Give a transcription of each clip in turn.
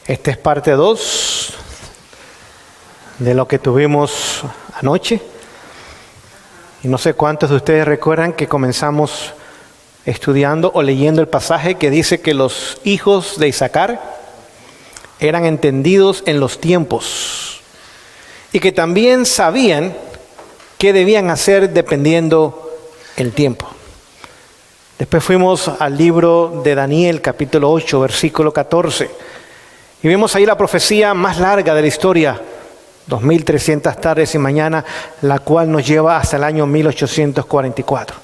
Esta es parte 2 de lo que tuvimos anoche. Y no sé cuántos de ustedes recuerdan que comenzamos estudiando o leyendo el pasaje que dice que los hijos de Isaacar eran entendidos en los tiempos y que también sabían qué debían hacer dependiendo el tiempo. Después fuimos al libro de Daniel, capítulo 8, versículo 14, y vimos ahí la profecía más larga de la historia, 2300 tardes y mañanas, la cual nos lleva hasta el año 1844.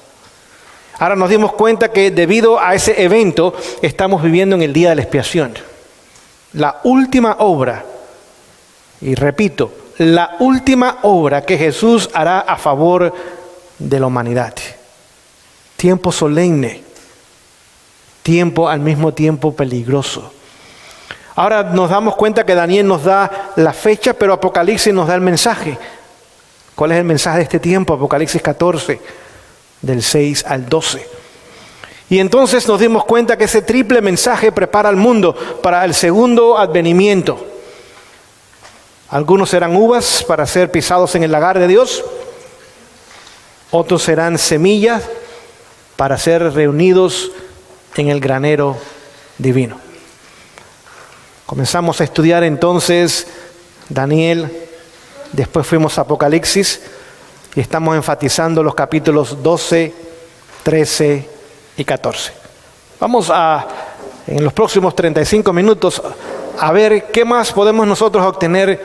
Ahora nos dimos cuenta que debido a ese evento estamos viviendo en el día de la expiación. La última obra, y repito, la última obra que Jesús hará a favor de la humanidad. Tiempo solemne, tiempo al mismo tiempo peligroso. Ahora nos damos cuenta que Daniel nos da la fecha, pero Apocalipsis nos da el mensaje. ¿Cuál es el mensaje de este tiempo? Apocalipsis 14, del 6 al 12. Y entonces nos dimos cuenta que ese triple mensaje prepara al mundo para el segundo advenimiento. Algunos serán uvas para ser pisados en el lagar de Dios. Otros serán semillas para ser reunidos en el granero divino. Comenzamos a estudiar entonces Daniel, después fuimos a Apocalipsis y estamos enfatizando los capítulos 12, 13 y 14. Vamos en los próximos 35 minutos, a ver qué más podemos nosotros obtener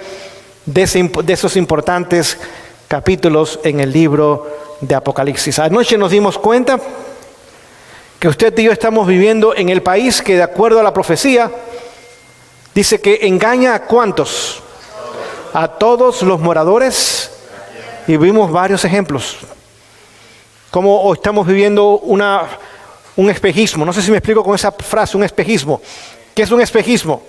de esos importantes capítulos en el libro de Apocalipsis. Anoche nos dimos cuenta que usted y yo estamos viviendo en el país que, de acuerdo a la profecía, dice que engaña ¿a cuántos? A todos los moradores. Y vimos varios ejemplos. Como estamos viviendo un espejismo. No sé si me explico con esa frase, un espejismo. ¿Qué es un espejismo?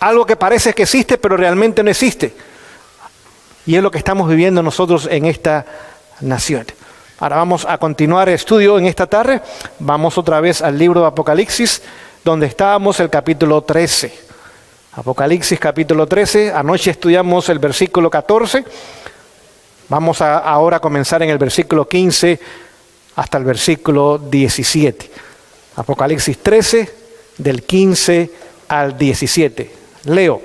Algo que parece que existe, pero realmente no existe. Y es lo que estamos viviendo nosotros en esta nación. Ahora vamos a continuar el estudio en esta tarde. Vamos otra vez al libro de Apocalipsis, donde estábamos el capítulo 13. Apocalipsis capítulo 13. Anoche estudiamos el versículo 14. Vamos ahora a comenzar en el versículo 15 hasta el versículo 17. Apocalipsis 13, del 15 al 17. Leo.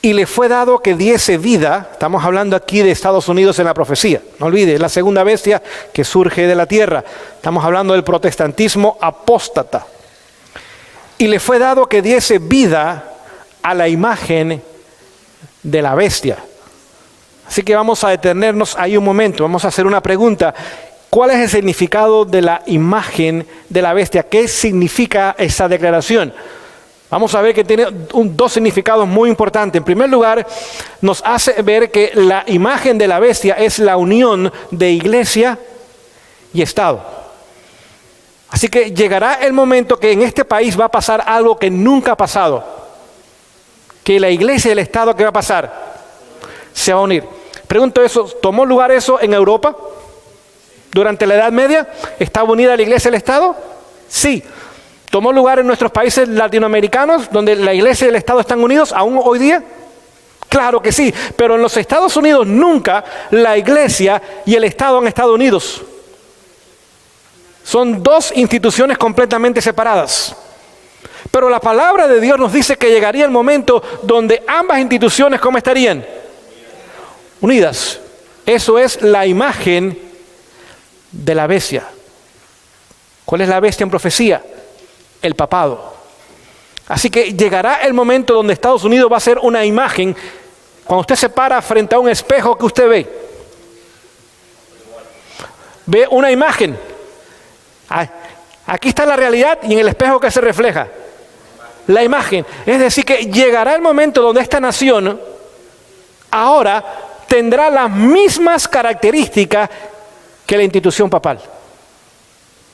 Y le fue dado que diese vida, estamos hablando aquí de Estados Unidos en la profecía, no olvide, es la segunda bestia que surge de la tierra, estamos hablando del protestantismo apóstata. Y le fue dado que diese vida a la imagen de la bestia. Así que vamos a detenernos ahí un momento, vamos a hacer una pregunta. ¿Cuál es el significado de la imagen de la bestia? ¿Qué significa esa declaración? Vamos a ver que tiene dos significados muy importantes. En primer lugar, nos hace ver que la imagen de la bestia es la unión de iglesia y Estado. Así que llegará el momento que en este país va a pasar algo que nunca ha pasado. Que la iglesia y el Estado, ¿qué va a pasar? Se va a unir. Pregunto eso, ¿tomó lugar eso en Europa? Durante la Edad Media, ¿estaba unida la iglesia y el Estado? Sí. ¿Tomó lugar en nuestros países latinoamericanos donde la iglesia y el Estado están unidos aún hoy día? Claro que sí, pero en los Estados Unidos nunca la iglesia y el Estado han estado unidos. Son dos instituciones completamente separadas. Pero la palabra de Dios nos dice que llegaría el momento donde ambas instituciones, ¿cómo estarían? Unidas. Eso es la imagen de la bestia. ¿Cuál es la bestia en profecía? El papado. Así que llegará el momento donde Estados Unidos va a ser una imagen. Cuando usted se para frente a un espejo, ¿qué usted ve? Ve una imagen. Aquí está la realidad y en el espejo que se refleja la imagen. Es decir que llegará el momento donde esta nación ahora tendrá las mismas características que la institución papal.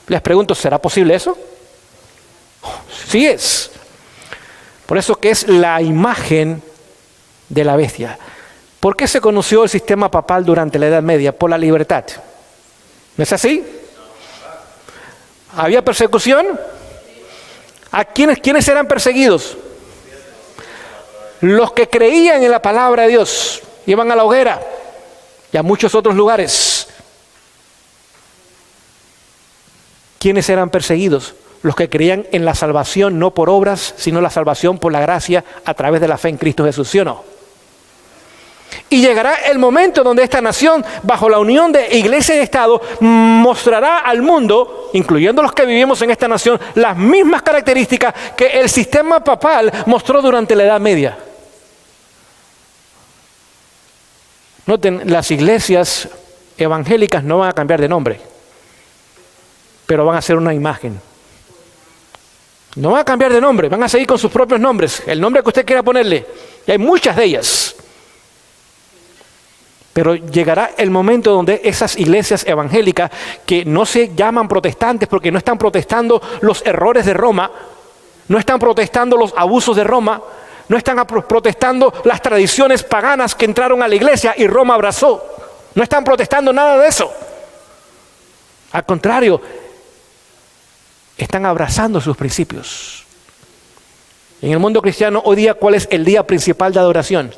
Les pregunto, ¿será posible eso? Sí es. Por eso que es la imagen de la bestia. ¿Por qué se conoció el sistema papal durante la Edad Media? Por la libertad. ¿No es así? ¿Había persecución? ¿A quiénes eran perseguidos? Los que creían en la palabra de Dios. Iban a la hoguera y a muchos otros lugares. ¿Quiénes eran perseguidos? Los que creían en la salvación no por obras, sino la salvación por la gracia a través de la fe en Cristo Jesús, ¿sí o no? Y llegará el momento donde esta nación, bajo la unión de iglesia y Estado, mostrará al mundo, incluyendo los que vivimos en esta nación, las mismas características que el sistema papal mostró durante la Edad Media. Noten, las iglesias evangélicas no van a cambiar de nombre, pero van a ser una imagen. No van a cambiar de nombre, van a seguir con sus propios nombres, el nombre que usted quiera ponerle, y hay muchas de ellas. Pero llegará el momento donde esas iglesias evangélicas, que no se llaman protestantes porque no están protestando los errores de Roma, no están protestando los abusos de Roma, no están protestando las tradiciones paganas que entraron a la iglesia y Roma abrazó, no están protestando nada de eso. Al contrario, están abrazando sus principios. En el mundo cristiano hoy día, ¿cuál es el día principal de adoración?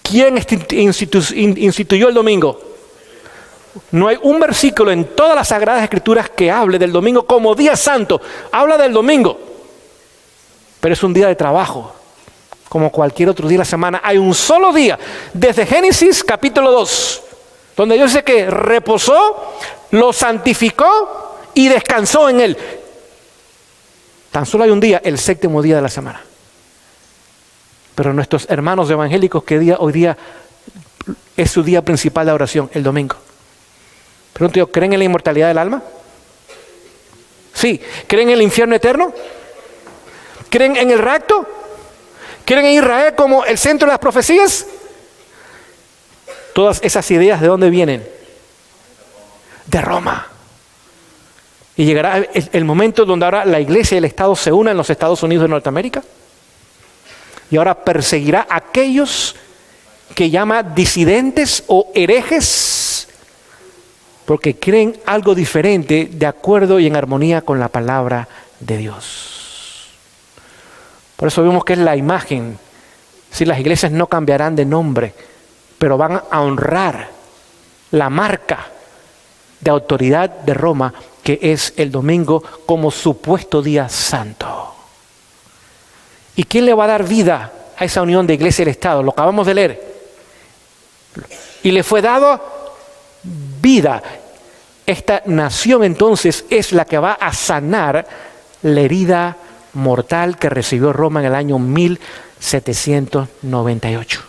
¿Quién instituyó el domingo? No hay un versículo en todas las Sagradas Escrituras que hable del domingo como día santo. Habla del domingo, pero es un día de trabajo, como cualquier otro día de la semana. Hay un solo día, desde Génesis capítulo 2, donde Dios dice que reposó, lo santificó y descansó en él. Tan solo hay un día, el séptimo día de la semana. Pero nuestros hermanos evangélicos, que hoy día es su día principal de oración, el domingo. Pregunto yo, ¿creen en la inmortalidad del alma? Sí. ¿Creen en el infierno eterno? ¿Creen en el rapto? ¿Creen en Israel como el centro de las profecías? Todas esas ideas, ¿de dónde vienen? De Roma. Y llegará el momento donde ahora la iglesia y el Estado se unan en los Estados Unidos de Norteamérica. Y ahora perseguirá a aquellos que llama disidentes o herejes, porque creen algo diferente de acuerdo y en armonía con la palabra de Dios. Por eso vemos que es la imagen. Si las iglesias no cambiarán de nombre, pero van a honrar la marca de autoridad de Roma, que es el domingo como supuesto día santo. ¿Y quién le va a dar vida a esa unión de iglesia y el Estado? Lo acabamos de leer. Y le fue dado vida. Esta nación entonces es la que va a sanar la herida mortal que recibió Roma en el año 1798.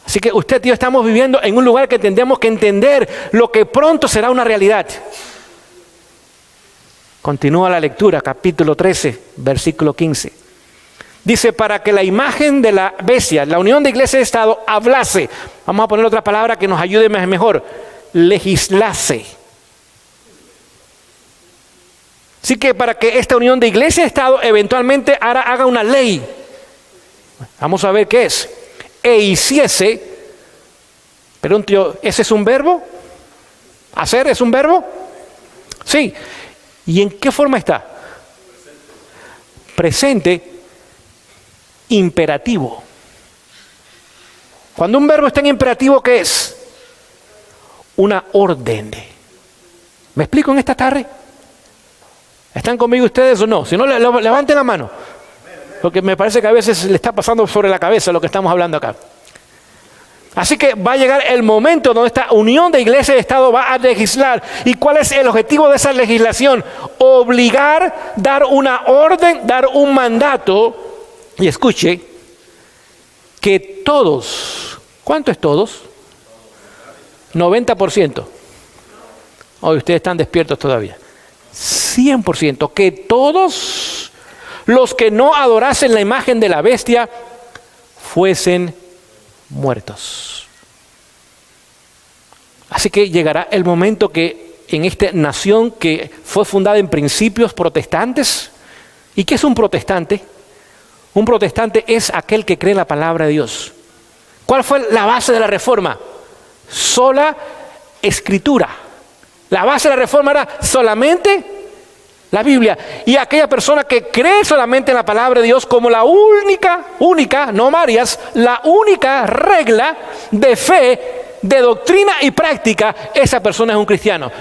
Así que usted y yo estamos viviendo en un lugar que tendremos que entender lo que pronto será una realidad. Continúa la lectura, capítulo 13, versículo 15. Dice, para que la imagen de la bestia, la unión de iglesia y Estado, hablase. Vamos a poner otra palabra que nos ayude mejor. Legislase. Así que para que esta unión de iglesia y Estado eventualmente haga una ley. Vamos a ver qué es. E hiciese. Pregunto yo, ¿ese es un verbo? ¿Hacer es un verbo? Sí. ¿Y en qué forma está? Presente imperativo. Cuando un verbo está en imperativo, ¿qué es? Una orden. ¿Me explico en esta tarde? ¿Están conmigo ustedes o no? Si no, levanten la mano. Porque me parece que a veces le está pasando sobre la cabeza lo que estamos hablando acá. Así que va a llegar el momento donde esta unión de iglesia y Estado va a legislar. ¿Y cuál es el objetivo de esa legislación? Obligar, dar una orden, dar un mandato. Y escuche, que todos, ¿cuánto es todos? 90%. Hoy ustedes están despiertos todavía. 100%, que todos los que no adorasen la imagen de la bestia fuesen muertos. Así que llegará el momento que en esta nación que fue fundada en principios protestantes. ¿Y qué es un protestante? Un protestante es aquel que cree en la palabra de Dios. ¿Cuál fue la base de la Reforma? Sola Escritura. La base de la Reforma era solamente la Biblia. Y aquella persona que cree solamente en la palabra de Dios como la única, no varias, la única regla de fe, de doctrina y práctica, esa persona es un cristiano.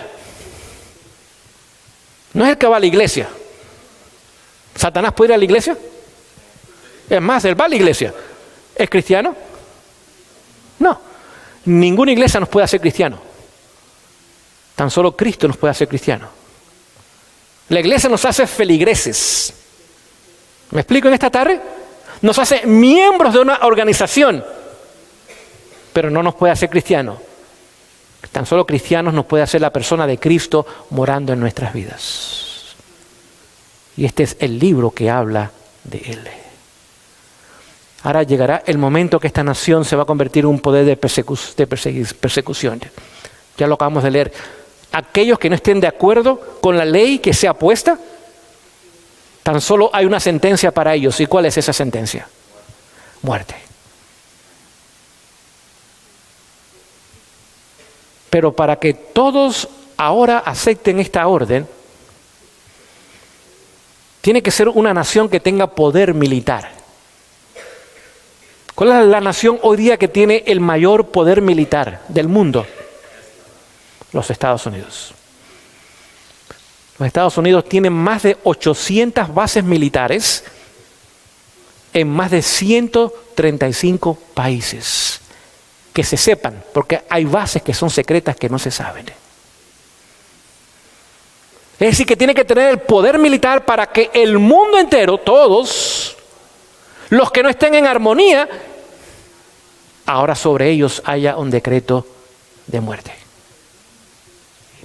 No es el que va a la iglesia. ¿Satanás puede ir a la iglesia? Es más, él va a la iglesia. ¿Es cristiano? No. Ninguna iglesia nos puede hacer cristianos. Tan solo Cristo nos puede hacer cristianos. La iglesia nos hace feligreses. ¿Me explico en esta tarde? Nos hace miembros de una organización, pero no nos puede hacer cristianos. Tan solo cristianos nos puede hacer la persona de Cristo morando en nuestras vidas. Y este es el libro que habla de Él. Ahora llegará el momento que esta nación se va a convertir en un poder de persecución. Ya lo acabamos de leer. Aquellos que no estén de acuerdo con la ley que sea puesta, tan solo hay una sentencia para ellos. ¿Y cuál es esa sentencia? Muerte. Pero para que todos ahora acepten esta orden, tiene que ser una nación que tenga poder militar. ¿Cuál es la nación hoy día que tiene el mayor poder militar del mundo? Los Estados Unidos. Los Estados Unidos tienen más de 800 bases militares en más de 135 países. Que se sepan, porque hay bases que son secretas que no se saben. Es decir, que tiene que tener el poder militar para que el mundo entero, todos, los que no estén en armonía, ahora sobre ellos haya un decreto de muerte.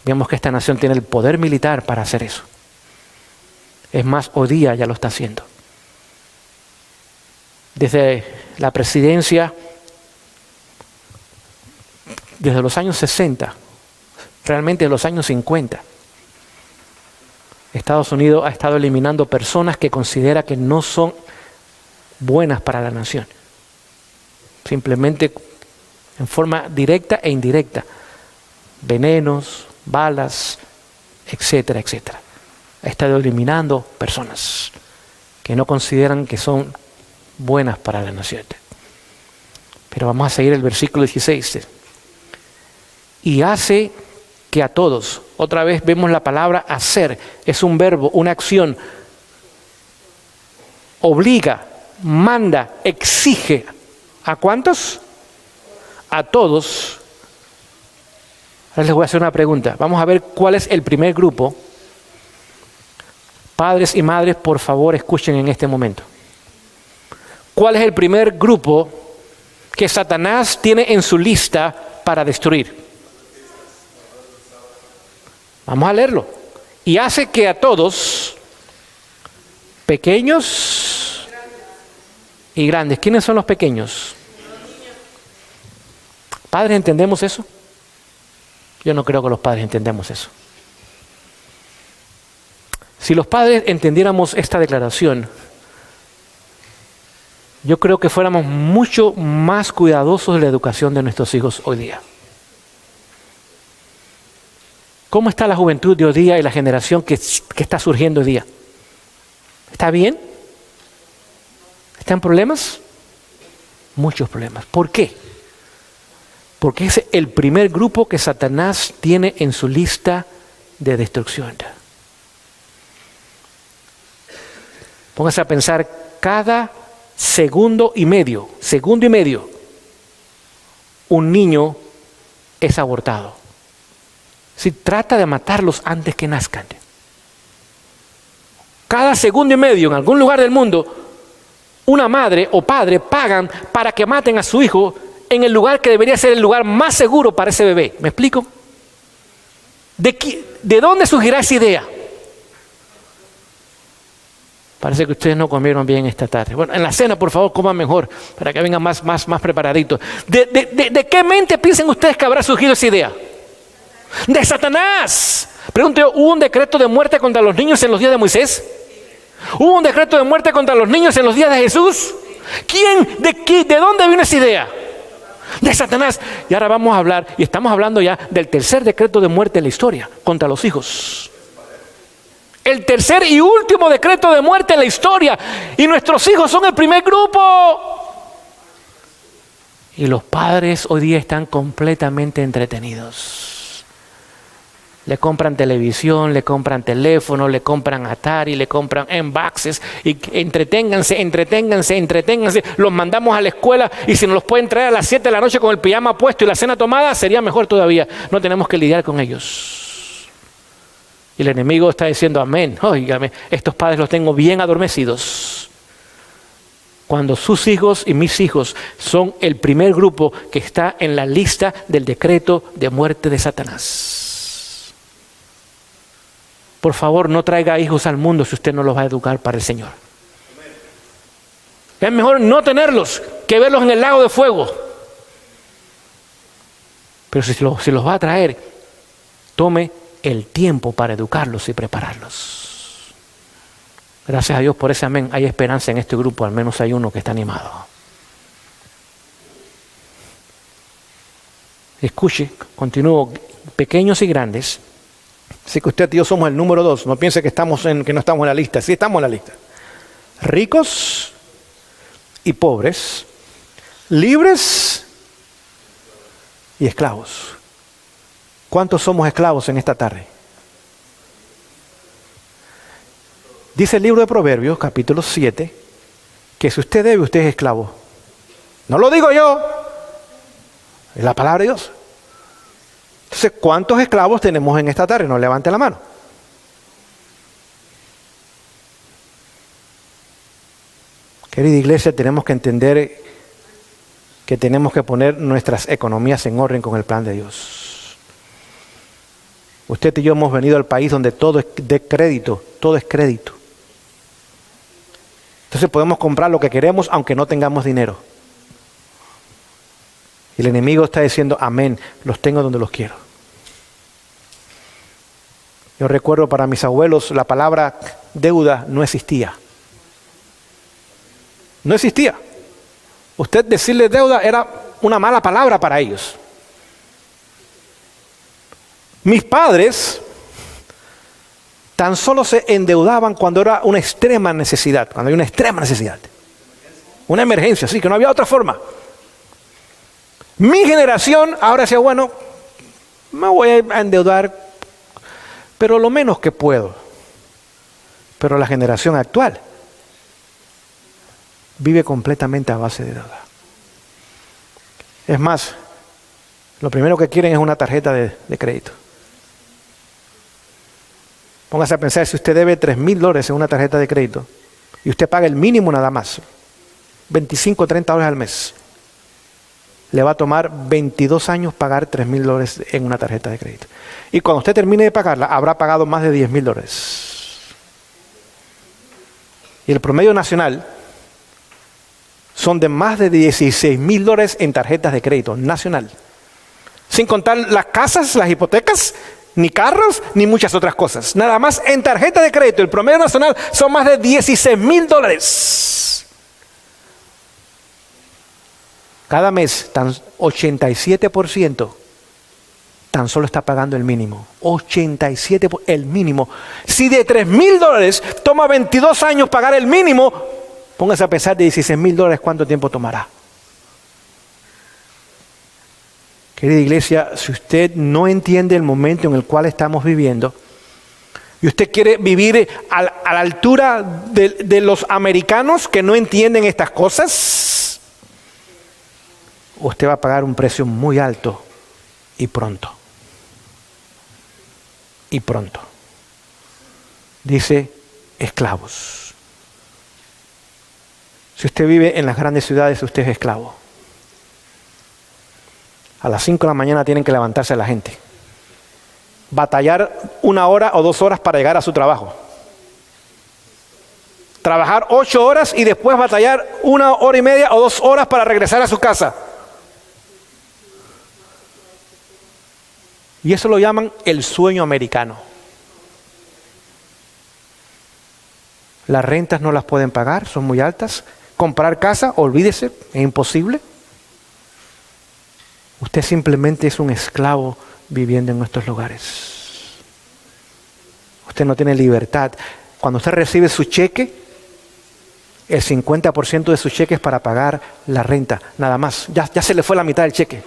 Vemos que esta nación tiene el poder militar para hacer eso. Es más, hoy día ya lo está haciendo. Desde la presidencia, desde los años 60, realmente de los años 50, Estados Unidos ha estado eliminando personas que considera que no son buenas para la nación. Simplemente en forma directa e indirecta. Venenos, balas, etcétera, etcétera. Ha estado eliminando personas que no consideran que son buenas para la nación. Pero vamos a seguir el versículo 16. Y hace que a todos, otra vez vemos la palabra hacer, es un verbo, una acción, obliga, manda, exige. ¿A cuántos? A todos. Ahora les voy a hacer una pregunta. Vamos a ver cuál es el primer grupo. Padres y madres, por favor, escuchen en este momento. ¿Cuál es el primer grupo que Satanás tiene en su lista para destruir? Vamos a leerlo. Y hace que a todos, pequeños y grandes. ¿Quiénes son los pequeños? ¿Padres entendemos eso? Yo no creo que los padres entendamos eso. Si los padres entendiéramos esta declaración, yo creo que fuéramos mucho más cuidadosos de la educación de nuestros hijos hoy día. ¿Cómo está la juventud de hoy día y la generación que está surgiendo hoy día? ¿Está bien? ¿Están problemas? Muchos problemas. ¿Por qué? Porque es el primer grupo que Satanás tiene en su lista de destrucción. Póngase a pensar, cada segundo y medio, un niño es abortado. Si trata de matarlos antes que nazcan. Cada segundo y medio en algún lugar del mundo, una madre o padre pagan para que maten a su hijo en el lugar que debería ser el lugar más seguro para ese bebé. ¿Me explico? ¿De dónde surgirá esa idea? Parece que ustedes no comieron bien esta tarde. Bueno, en la cena, por favor, coman mejor para que vengan más preparaditos. ¿De qué mente piensan ustedes que habrá surgido esa idea? De Satanás. Pregunto, ¿hubo un decreto de muerte contra los niños en los días de Moisés? ¿Hubo un decreto de muerte contra los niños en los días de Jesús? ¿De dónde vino esa idea? de Satanás. Y ahora vamos a hablar, y estamos hablando ya del tercer decreto de muerte en la historia contra los hijos. El tercer y último decreto de muerte en la historia. Y nuestros hijos son el primer grupo. Y los padres hoy día están completamente entretenidos. Le compran televisión, le compran teléfono, le compran Atari, le compran Xboxes y entreténganse. Los mandamos a la escuela y si nos los pueden traer a las 7 de la noche con el pijama puesto y la cena tomada, sería mejor todavía. No tenemos que lidiar con ellos. Y el enemigo está diciendo amén. Óigame, estos padres los tengo bien adormecidos. Cuando sus hijos y mis hijos son el primer grupo que está en la lista del decreto de muerte de Satanás. Por favor, no traiga hijos al mundo si usted no los va a educar para el Señor. Es mejor no tenerlos que verlos en el lago de fuego. Pero si los va a traer, tome el tiempo para educarlos y prepararlos. Gracias a Dios por ese amén. Hay esperanza en este grupo, al menos hay uno que está animado. Escuche, continúo, pequeños y grandes. Así que usted y yo somos el número 2. No piense que no estamos en la lista. Sí estamos en la lista. Ricos y pobres, libres y esclavos. ¿Cuántos somos esclavos en esta tarde? Dice el libro de Proverbios, capítulo 7, que si usted debe, usted es esclavo. No lo digo yo, es la palabra de Dios. Entonces, ¿cuántos esclavos tenemos en esta tarde? No levante la mano. Querida iglesia, tenemos que entender que tenemos que poner nuestras economías en orden con el plan de Dios. Usted y yo hemos venido al país donde todo es de crédito, todo es crédito. Entonces podemos comprar lo que queremos aunque no tengamos dinero. Y el enemigo está diciendo, amén, los tengo donde los quiero. Yo recuerdo para mis abuelos la palabra deuda no existía. No existía. Usted decirle deuda era una mala palabra para ellos. Mis padres tan solo se endeudaban cuando era una extrema necesidad, cuando hay una extrema necesidad. Una emergencia, sí, que no había otra forma. Mi generación ahora decía, bueno, me voy a endeudar, pero lo menos que puedo. Pero la generación actual vive completamente a base de deuda. Es más, lo primero que quieren es una tarjeta de crédito. Póngase a pensar, si usted debe $3,000 en una tarjeta de crédito y usted paga el mínimo nada más, $25 o $30 al mes, le va a tomar 22 años pagar $3,000 en una tarjeta de crédito. Y cuando usted termine de pagarla, habrá pagado más de $10,000. Y el promedio nacional son de más de $16,000 en tarjetas de crédito nacional. Sin contar las casas, las hipotecas, ni carros, ni muchas otras cosas. Nada más en tarjeta de crédito, el promedio nacional son más de $16,000. Cada mes, 87% tan solo está pagando el mínimo. 87%, el mínimo. Si de $3,000 toma 22 años pagar el mínimo, póngase a pensar de $16,000, ¿cuánto tiempo tomará? Querida iglesia, si usted no entiende el momento en el cual estamos viviendo y usted quiere vivir a la altura de los americanos que no entienden estas cosas, usted va a pagar un precio muy alto y pronto. Y pronto. Dice esclavos. Si usted vive en las grandes ciudades, usted es esclavo. A las 5 de la mañana tienen que levantarse la gente. Batallar 1 hora o 2 horas para llegar a su trabajo. Trabajar 8 horas y después batallar 1 hora y media o 2 horas para regresar a su casa. Y eso lo llaman el sueño americano. Las rentas no las pueden pagar, son muy altas. Comprar casa, olvídese, es imposible. Usted simplemente es un esclavo viviendo en nuestros lugares. Usted no tiene libertad. Cuando usted recibe su cheque, el 50% de su cheque es para pagar la renta, nada más. Ya se le fue la mitad del cheque.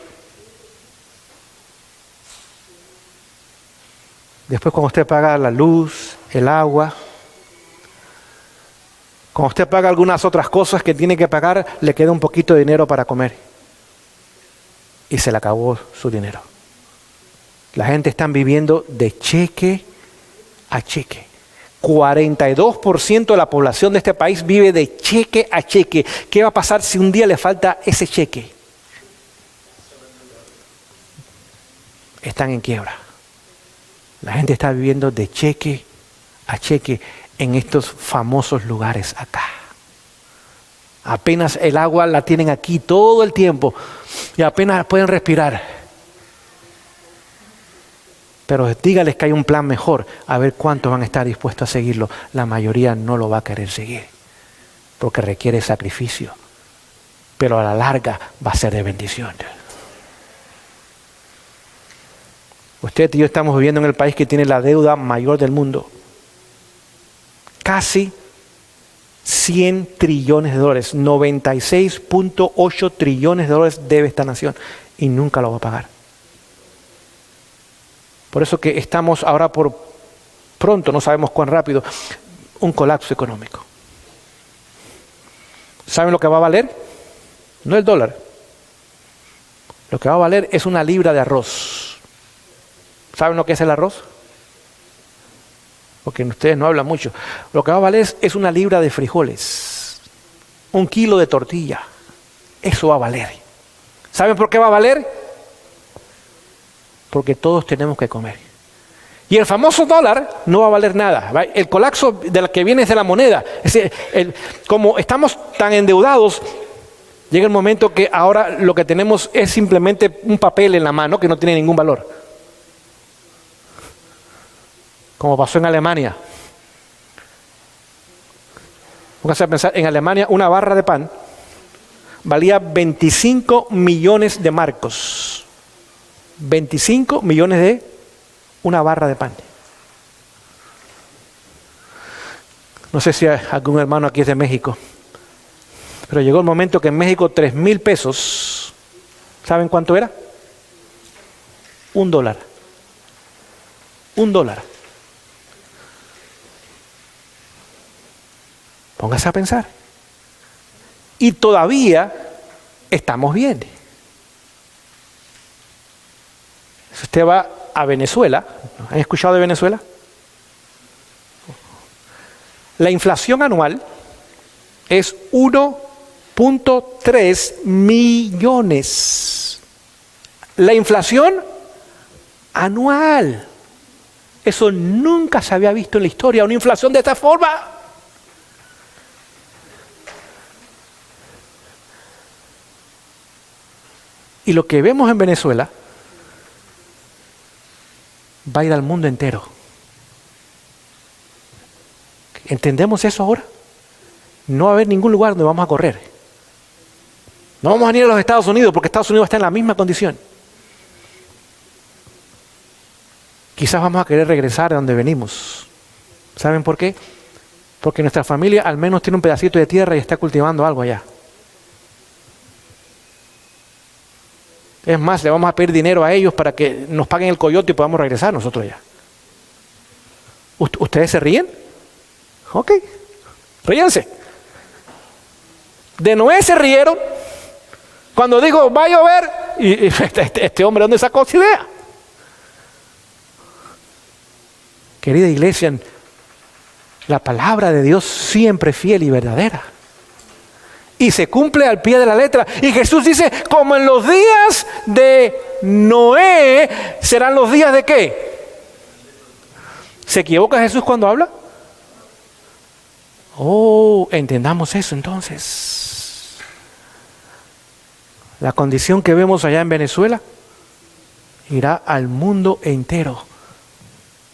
Después cuando usted paga la luz, el agua, cuando usted paga algunas otras cosas que tiene que pagar, le queda un poquito de dinero para comer. Y se le acabó su dinero. La gente está viviendo de cheque a cheque. 42% de la población de este país vive de cheque a cheque. ¿Qué va a pasar si un día le falta ese cheque? Están en quiebra. La gente está viviendo de cheque a cheque en estos famosos lugares acá. Apenas el agua la tienen aquí todo el tiempo y apenas pueden respirar. Pero dígales que hay un plan mejor, a ver cuántos van a estar dispuestos a seguirlo. La mayoría no lo va a querer seguir, porque requiere sacrificio. Pero a la larga va a ser de bendición. Usted y yo estamos viviendo en el país que tiene la deuda mayor del mundo. Casi 100 trillones de dólares, 96.8 trillones de dólares debe esta nación y nunca lo va a pagar. Por eso que estamos ahora por pronto, no sabemos cuán rápido, un colapso económico. ¿Saben lo que va a valer? No el dólar. Lo que va a valer es una libra de arroz. ¿Saben lo que es el arroz? Porque ustedes no hablan mucho. Lo que va a valer es una libra de frijoles. 1 kilo de tortilla. Eso va a valer. ¿Saben por qué va a valer? Porque todos tenemos que comer. Y el famoso dólar no va a valer nada. El colapso del que viene es de la moneda. Es decir, como estamos tan endeudados, llega el momento que ahora lo que tenemos es simplemente un papel en la mano que no tiene ningún valor. Como pasó en Alemania. Pónganse a pensar, en Alemania una barra de pan valía 25 millones de marcos. 25 millones de una barra de pan. No sé si algún hermano aquí es de México, pero llegó el momento que en México 3,000 pesos, ¿saben cuánto era? $1. $1. Póngase a pensar. Y todavía estamos bien. Si usted va a Venezuela, ¿han escuchado de Venezuela? La inflación anual es 1.3 millones. La inflación anual. Eso nunca se había visto en la historia, una inflación de esta forma. Y lo que vemos en Venezuela va a ir al mundo entero. ¿Entendemos eso ahora? No va a haber ningún lugar donde vamos a correr. No vamos a ir a los Estados Unidos porque Estados Unidos está en la misma condición. Quizás vamos a querer regresar a donde venimos. ¿Saben por qué? Porque nuestra familia al menos tiene un pedacito de tierra y está cultivando algo allá. Es más, le vamos a pedir dinero a ellos para que nos paguen el coyote y podamos regresar nosotros allá. ¿Ustedes se ríen? Ok, ríense. De Noé se rieron cuando dijo, va a llover. Y este hombre, ¿dónde sacó esa idea? Querida iglesia, la palabra de Dios siempre es fiel y verdadera. Y se cumple al pie de la letra. Y Jesús dice, como en los días de Noé, ¿serán los días de qué? ¿Se equivoca Jesús cuando habla? Oh, entendamos eso entonces. La condición que vemos allá en Venezuela irá al mundo entero.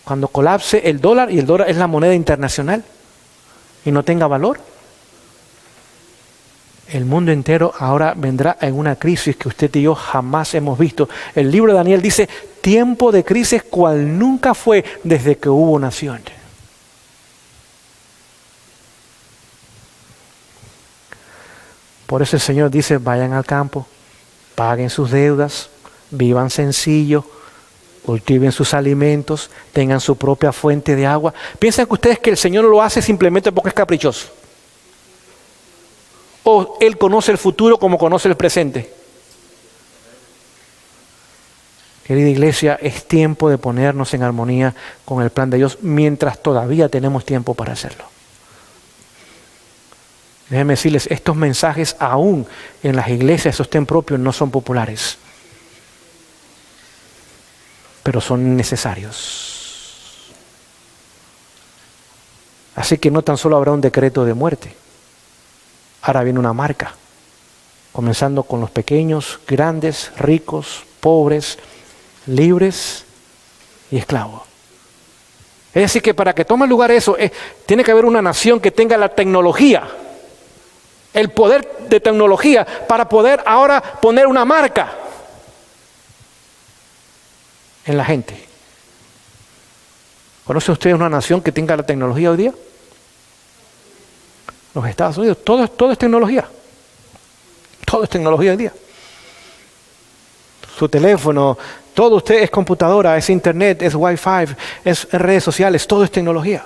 Cuando colapse el dólar, y el dólar es la moneda internacional, y no tenga valor, El mundo entero ahora vendrá en una crisis que usted y yo jamás hemos visto. El libro de Daniel dice, tiempo de crisis cual nunca fue desde que hubo nación. Por eso el Señor dice, vayan al campo, paguen sus deudas, vivan sencillo, cultiven sus alimentos, tengan su propia fuente de agua. ¿Piensan que ustedes que el Señor no lo hace simplemente porque es caprichoso? ¿O Él conoce el futuro como conoce el presente? Querida iglesia, es tiempo de ponernos en armonía con el plan de Dios mientras todavía tenemos tiempo para hacerlo. Déjenme decirles, estos mensajes aún en las iglesias de sostén propio no son populares, pero son necesarios. Así que no tan solo habrá un decreto de muerte, ahora viene una marca, comenzando con los pequeños, grandes, ricos, pobres, libres y esclavos. Es decir, que para que tome lugar eso, tiene que haber una nación que tenga la tecnología, el poder de tecnología para poder ahora poner una marca en la gente. ¿Conoce usted una nación que tenga la tecnología hoy día? Los Estados Unidos, todo es tecnología. Todo es tecnología hoy día. Su teléfono, todo usted es computadora, es internet, es wifi, es redes sociales, todo es tecnología.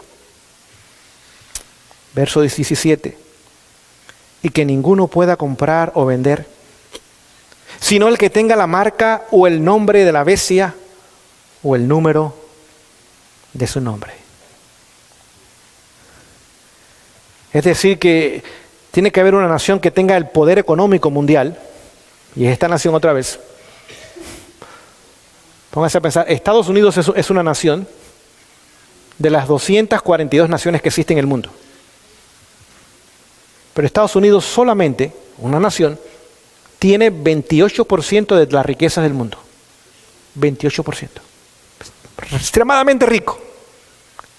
Verso 17. Y que ninguno pueda comprar o vender, sino el que tenga la marca o el nombre de la bestia o el número de su nombre. Es decir, que tiene que haber una nación que tenga el poder económico mundial, y es esta nación otra vez. Pónganse a pensar, Estados Unidos es una nación de las 242 naciones que existen en el mundo. Pero Estados Unidos solamente, una nación, tiene 28% de las riquezas del mundo. 28%. Extremadamente rico.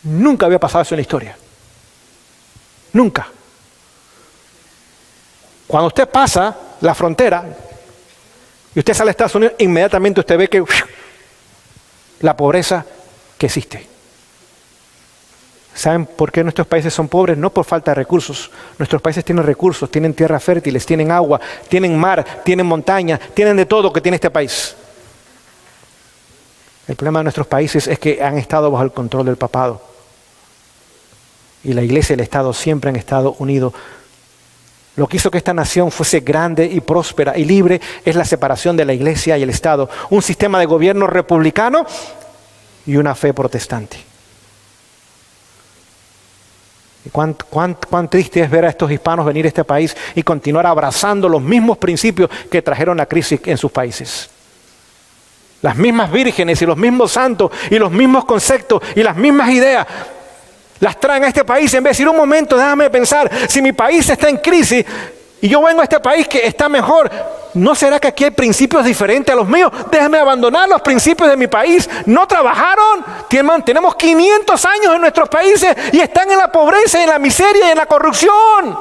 Nunca había pasado eso en la historia. Nunca. Cuando usted pasa la frontera y usted sale a Estados Unidos, inmediatamente usted ve que la pobreza que existe. ¿Saben por qué nuestros países son pobres? No por falta de recursos. Nuestros países tienen recursos, tienen tierras fértiles, tienen agua, tienen mar, tienen montaña, tienen de todo que tiene este país. El problema de nuestros países es que han estado bajo el control del papado. Y la iglesia y el Estado siempre han estado unidos. Lo que hizo que esta nación fuese grande y próspera y libre es la separación de la iglesia y el Estado. Un sistema de gobierno republicano y una fe protestante. Y cuán triste es ver a estos hispanos venir a este país y continuar abrazando los mismos principios que trajeron la crisis en sus países. Las mismas vírgenes y los mismos santos y los mismos conceptos y las mismas ideas las traen a este país en vez de decir, un momento, déjame pensar, si mi país está en crisis y yo vengo a este país que está mejor, ¿no será que aquí hay principios diferentes a los míos? Déjame abandonar los principios de mi país. ¿No trabajaron? Tenemos 500 años en nuestros países y están en la pobreza, en la miseria y en la corrupción.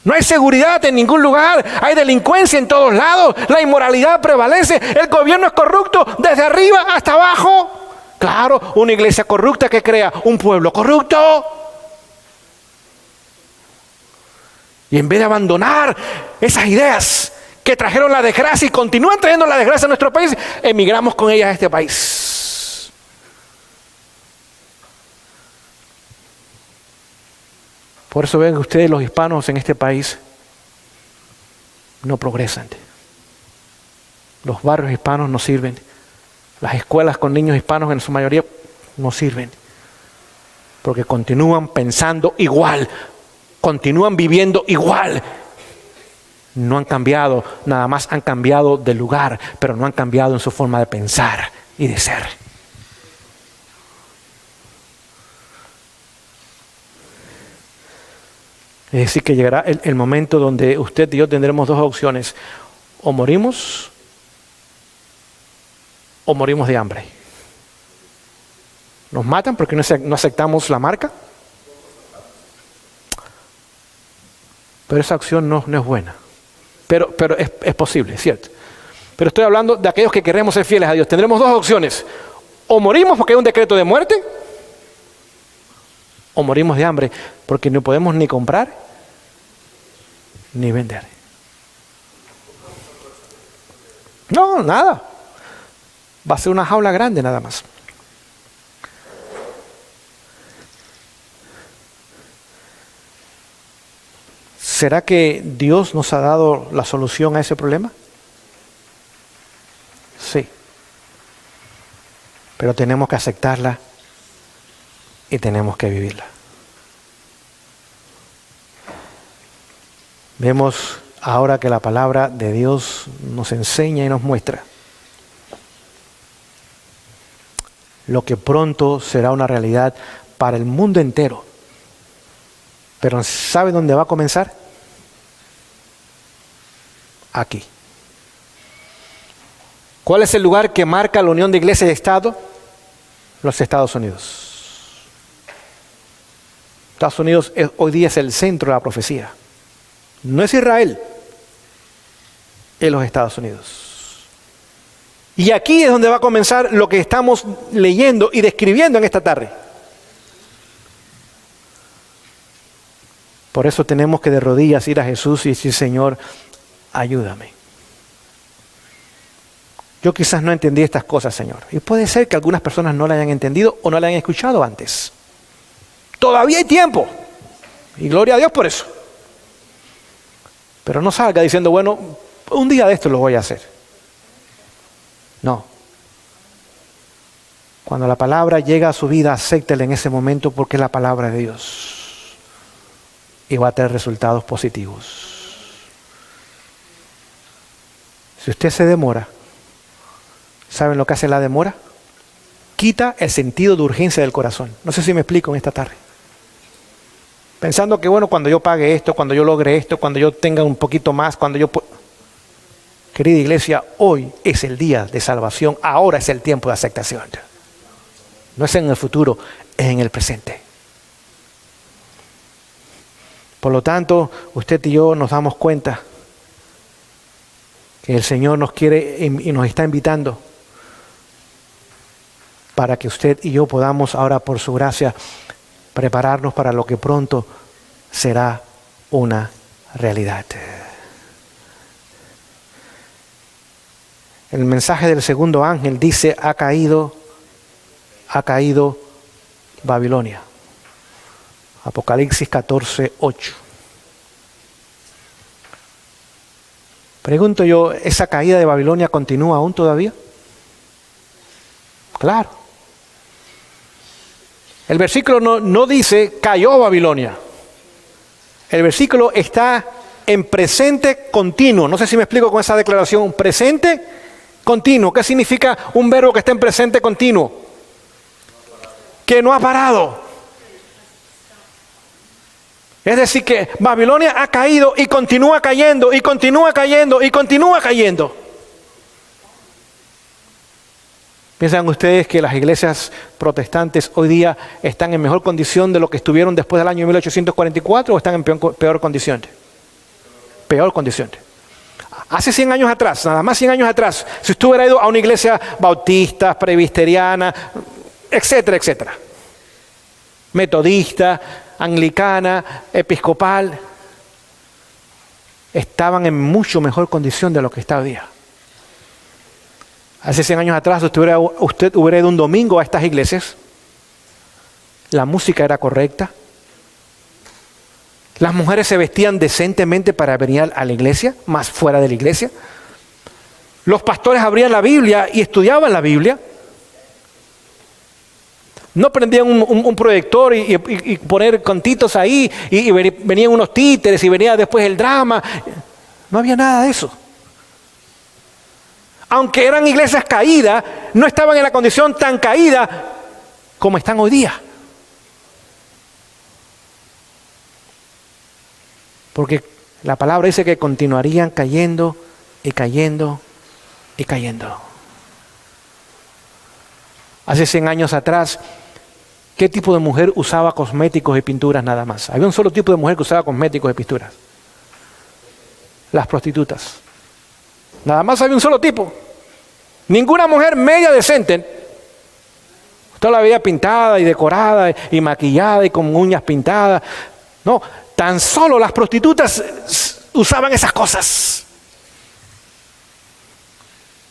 No hay seguridad en ningún lugar, hay delincuencia en todos lados, la inmoralidad prevalece, el gobierno es corrupto desde arriba hasta abajo. Claro, una iglesia corrupta que crea un pueblo corrupto. Y en vez de abandonar esas ideas que trajeron la desgracia y continúan trayendo la desgracia a nuestro país, emigramos con ellas a este país. Por eso ven que ustedes, los hispanos en este país, no progresan. Los barrios hispanos no sirven. Las escuelas con niños hispanos en su mayoría no sirven. Porque continúan pensando igual. Continúan viviendo igual. No han cambiado, nada más han cambiado de lugar, pero no han cambiado en su forma de pensar y de ser. Es decir, que llegará el momento donde usted y yo tendremos dos opciones. O morimos de hambre. ¿Nos matan porque no aceptamos la marca? Pero esa opción no es buena. Pero es posible, es cierto. Pero estoy hablando de aquellos que queremos ser fieles a Dios. Tendremos dos opciones. O morimos porque hay un decreto de muerte, o morimos de hambre porque no podemos ni comprar ni vender. No, nada. Va a ser una jaula grande nada más. ¿Será que Dios nos ha dado la solución a ese problema? Sí. Pero tenemos que aceptarla y tenemos que vivirla. Vemos ahora que la palabra de Dios nos enseña y nos muestra lo que pronto será una realidad para el mundo entero. Pero ¿sabe dónde va a comenzar? Aquí. ¿Cuál es el lugar que marca la unión de iglesia y Estado? Los Estados Unidos. Estados Unidos hoy día es el centro de la profecía. No es Israel, es los Estados Unidos. Y aquí es donde va a comenzar lo que estamos leyendo y describiendo en esta tarde. Por eso tenemos que de rodillas ir a Jesús y decir, Señor, ayúdame. Yo quizás no entendí estas cosas, Señor. Y puede ser que algunas personas no la hayan entendido o no la hayan escuchado antes. Todavía hay tiempo. Y gloria a Dios por eso. Pero no salga diciendo, bueno, un día de esto lo voy a hacer. No. Cuando la palabra llega a su vida, acéptela en ese momento porque es la palabra de Dios. Y va a tener resultados positivos. Si usted se demora, ¿saben lo que hace la demora? Quita el sentido de urgencia del corazón. No sé si me explico en esta tarde. Pensando que bueno, cuando yo pague esto, cuando yo logre esto, cuando yo tenga un poquito más, cuando yo... Querida iglesia, hoy es el día de salvación, ahora es el tiempo de aceptación. No es en el futuro, es en el presente. Por lo tanto, usted y yo nos damos cuenta que el Señor nos quiere y nos está invitando para que usted y yo podamos ahora por su gracia prepararnos para lo que pronto será una realidad. El mensaje del segundo ángel dice, ha caído Babilonia. Apocalipsis 14:8. Pregunto yo, ¿esa caída de Babilonia continúa aún todavía? Claro. El versículo no dice, cayó Babilonia. El versículo está en presente continuo. No sé si me explico con esa declaración. Presente continuo. ¿Qué significa un verbo que está en presente continuo? Que no ha parado. Es decir, que Babilonia ha caído y continúa cayendo, y continúa cayendo, y continúa cayendo. ¿Piensan ustedes que las iglesias protestantes hoy día están en mejor condición de lo que estuvieron después del año 1844 o están en peor condición? Peor condición. Hace 100 años atrás, nada más 100 años atrás, si usted hubiera ido a una iglesia bautista, presbiteriana, etcétera, etcétera, metodista, anglicana, episcopal, estaban en mucho mejor condición de lo que está hoy día. Hace 100 años atrás usted hubiera ido un domingo a estas iglesias, la música era correcta, las mujeres se vestían decentemente para venir a la iglesia, más fuera de la iglesia, los pastores abrían la Biblia y estudiaban la Biblia, no prendían un proyector y poner cantitos ahí y venían unos títeres y venía después el drama, no había nada de eso. Aunque eran iglesias caídas, no estaban en la condición tan caída como están hoy día. Porque la palabra dice que continuarían cayendo y cayendo y cayendo. Hace 100 años atrás, ¿qué tipo de mujer usaba cosméticos y pinturas nada más? Había un solo tipo de mujer que usaba cosméticos y pinturas. las prostitutas. Nada más había un solo tipo. Ninguna mujer media decente. Usted la veía pintada y decorada y maquillada y con uñas pintadas. No, tan solo las prostitutas usaban esas cosas.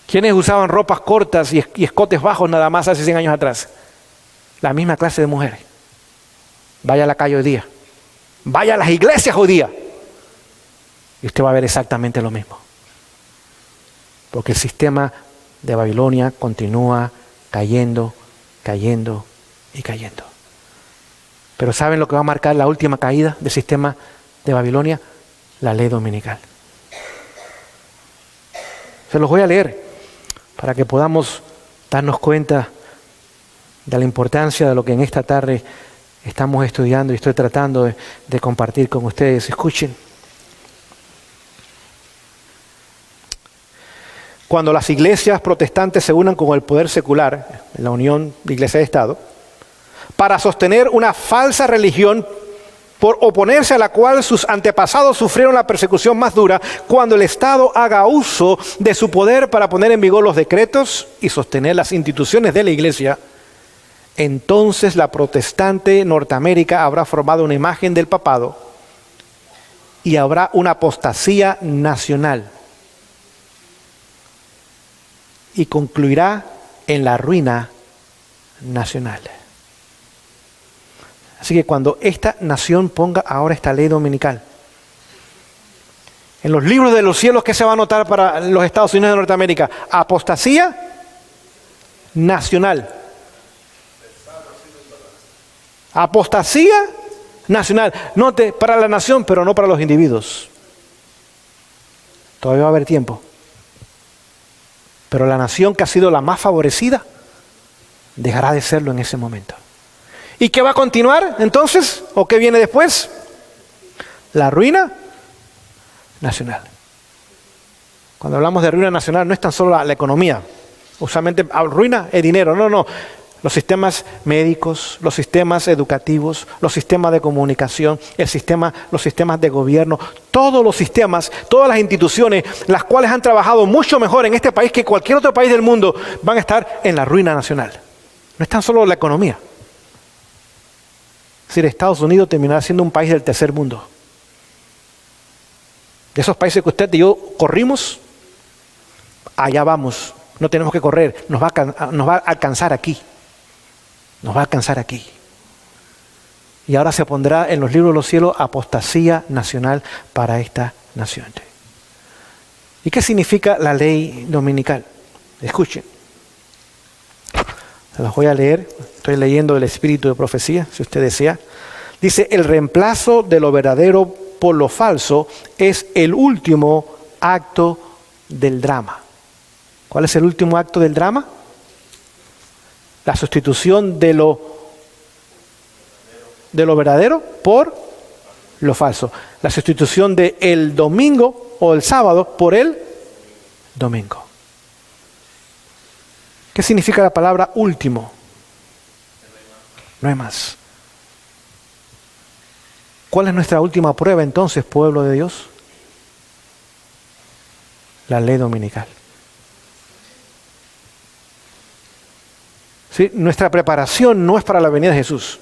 ¿Quiénes usaban ropas cortas y escotes bajos nada más hace 100 años atrás? La misma clase de mujeres. Vaya a la calle hoy día. Vaya a las iglesias hoy día. Y usted va a ver exactamente lo mismo. Porque el sistema de Babilonia continúa cayendo y cayendo. Pero ¿saben lo que va a marcar la última caída del sistema de Babilonia? La ley dominical. Se los voy a leer para que podamos darnos cuenta de la importancia de lo que en esta tarde estamos estudiando y estoy tratando de compartir con ustedes. Escuchen. Cuando las iglesias protestantes se unan con el poder secular, en la unión de iglesia y Estado, para sostener una falsa religión por oponerse a la cual sus antepasados sufrieron la persecución más dura, cuando el Estado haga uso de su poder para poner en vigor los decretos y sostener las instituciones de la iglesia, entonces la protestante Norteamérica habrá formado una imagen del papado y habrá una apostasía nacional. Y concluirá en la ruina nacional. Así que cuando esta nación ponga ahora esta ley dominical, en los libros de los cielos, ¿qué se va a anotar para los Estados Unidos de Norteamérica? Apostasía nacional. Apostasía nacional. Note, para la nación, pero no para los individuos. Todavía va a haber tiempo. Pero la nación que ha sido la más favorecida dejará de serlo en ese momento. ¿Y qué va a continuar entonces? ¿O qué viene después? La ruina nacional. Cuando hablamos de ruina nacional no es tan solo la economía. Usualmente ruina es dinero. No. Los sistemas médicos, los sistemas educativos, los sistemas de comunicación, los sistemas de gobierno, todos los sistemas, todas las instituciones, las cuales han trabajado mucho mejor en este país que cualquier otro país del mundo, van a estar en la ruina nacional. No es tan solo la economía. Es decir, Estados Unidos terminará siendo un país del tercer mundo. De esos países que usted y yo corrimos, allá vamos. No tenemos que correr, nos va a alcanzar aquí. Nos va a alcanzar aquí. Y ahora se pondrá en los libros de los cielos apostasía nacional para esta nación. ¿Y qué significa la ley dominical? Escuchen. Se las voy a leer. Estoy leyendo el espíritu de profecía, si usted desea. Dice, el reemplazo de lo verdadero por lo falso es el último acto del drama. ¿Cuál es el último acto del drama? La sustitución de lo verdadero por lo falso. La sustitución de el domingo o el sábado por el domingo. ¿Qué significa la palabra último? No hay más. ¿Cuál es nuestra última prueba entonces, pueblo de Dios? La ley dominical. ¿Sí? Nuestra preparación no es para la venida de Jesús,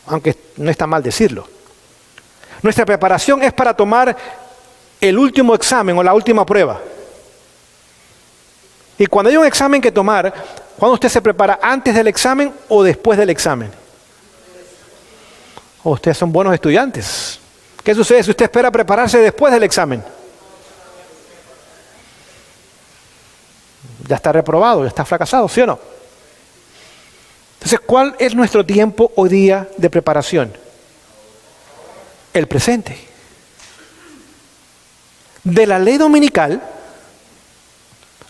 aunque no está mal decirlo. Nuestra preparación es para tomar el último examen o la última prueba. Y cuando hay un examen que tomar, ¿cuándo usted se prepara? ¿Antes del examen o después del examen? ¿O ustedes son buenos estudiantes? ¿Qué sucede si usted espera prepararse después del examen? Ya está reprobado, ya está fracasado, ¿sí o no? Entonces, ¿cuál es nuestro tiempo hoy día de preparación? El presente. De la ley dominical